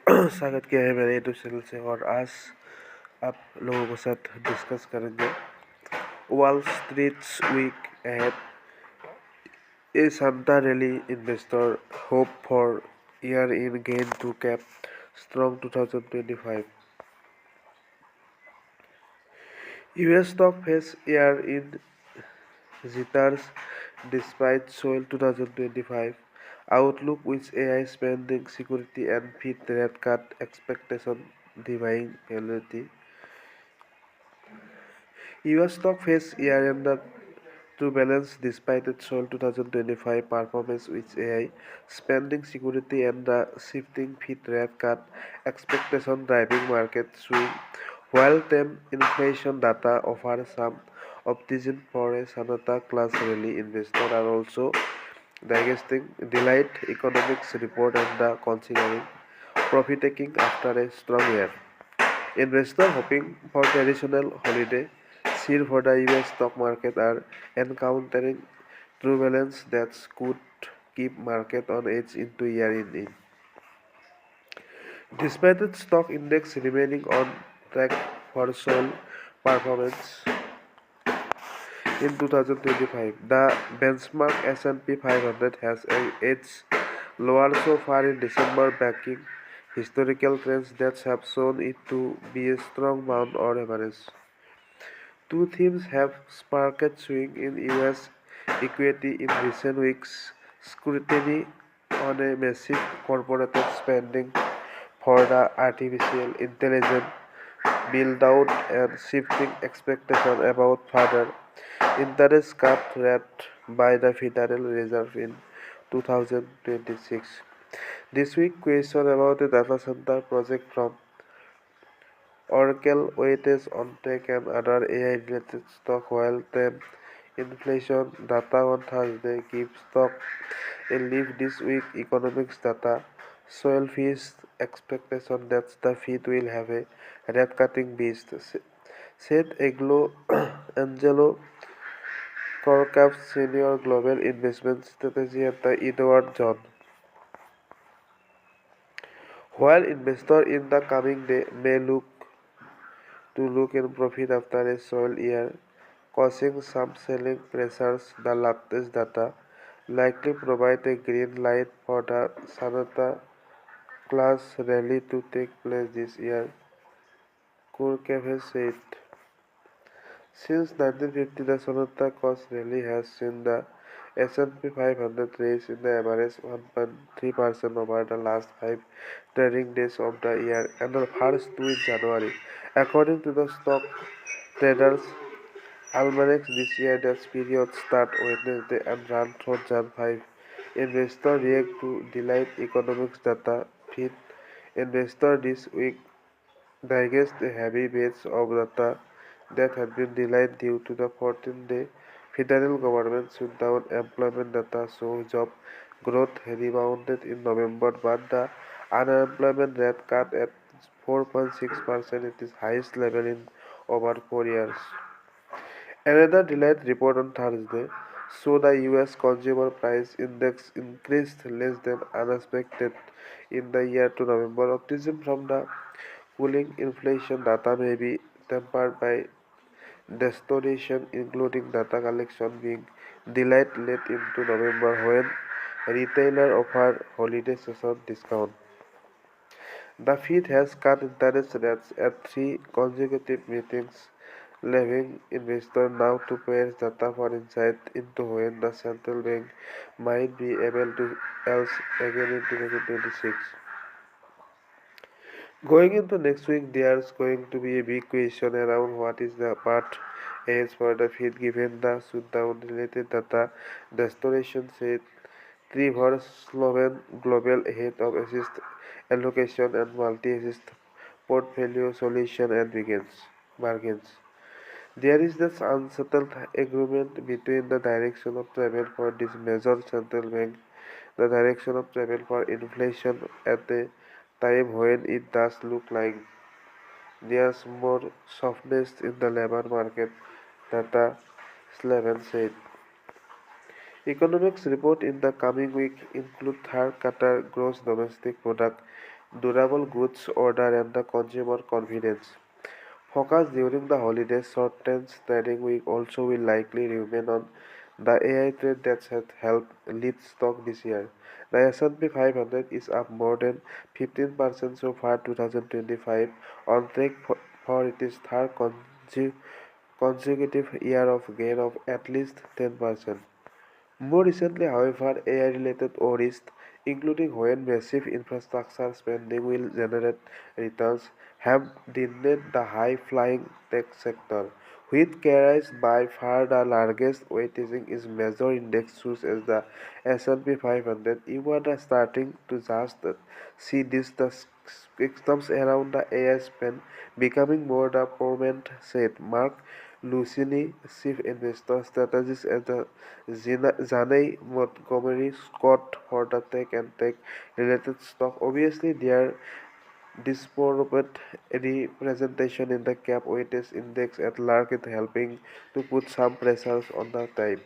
स्वागत किया है मेरे यूट्यूब चैनल से। और आज आप लोगों के साथ डिस्कस करेंगे wall streets week ahead, A Santa rally investor hope for year-end gain to cap strong 2025. US stock face year-end jitters despite solid 2025 outlook with AI spending, security, and Fed rate cut expectation defying reality. US stock faced year-end turbulence despite its solid 2025 performance with AI spending, security, and the shifting Fed rate cut expectation driving market swing. While term inflation data offers some optimism for a Santa Claus rally, investors are also digesting delayed economics report and considering profit taking after a strong year. Investors hoping for traditional holiday cheer for the US stock market are encountering turbulence that could keep market on edge into year-end. Despite the stock index remaining on track for solid performance in 2025, the benchmark S&P 500 has edged lower so far in December, backing historical trends that have shown it to be a strong bound or average. Two themes have sparked swing in US equity in recent weeks: scrutiny on a massive corporate spending for the artificial intelligence build-out and shifting expectations about further interest cut rate by the Federal Reserve in 2026. This week, question about a data center project from Oracle weighted on tech and other AI-related stock, while the inflation data on Thursday gives stock a lift. This week, economics data show fees expectation that the Fed will have a rate-cutting beast, said Angelo Corcap, senior global investment strategy at the Edward John. While investors in the coming day may look in profit after a solid year, causing some selling pressures, the latest data likely provide a green light for the Santa Claus rally to take place this year, Kurkev has said. Since 1950, the Santa Claus rally has seen the S&P 500 rise in the average 1.3% over the last 5 trading days of the year and the first 2 in January. According to the stock traders almanac, this year the period start Wednesday and run through Jan 5. Investors react to delayed economics data feed. Investors this week digest a heavy batch of data that had been delayed due to the 14-day federal government shutdown. Employment data show job growth rebounded in November, but the unemployment rate cut at 4.6%, it is highest level in over 4 years. Another delayed report on Thursday showed the US Consumer Price Index increased less than unexpected in the year to November. Optimism from the cooling inflation data may be tempered by distortion, including data collection being delayed late into November when retailers offer holiday season discount. The Fed has cut interest rates at 3 consecutive meetings, leaving investors now to pair data for insight into when the central bank might be able to else again in 2026. Going into next week, there's going to be a big question around what is the path ahead for the Fed given the shutdown related data. Distortion said Trevor Sloven, global head of assist allocation and multi-assist portfolio solution and bargains. There is this unsettled agreement between the direction of travel for this major central bank, the direction of travel for inflation at a time when it does look like there's more softness in the labor market, data Slaven said. Economics report in the coming week include third quarter gross domestic product, durable goods order, and the consumer confidence. Focus during the holidays, short-term trading week also will likely remain on the AI trade that has helped lead stock this year. The S&P 500 is up more than 15% so far 2025, on track for its third consecutive year of gain of at least 10%. More recently, however, AI-related worries, including when massive infrastructure spending will generate returns, have denied the high-flying tech sector, which carries by far the largest weighting is major index such as the S&P 500. You are starting to just see this the systems around the AI spend becoming more the prominent, said Mark Lucini, chief investor strategist at the Zanei Montgomery Scott for the tech and tech related stock. Obviously, their disproportionate representation in the cap weighted index at large is helping to put some pressures on the type.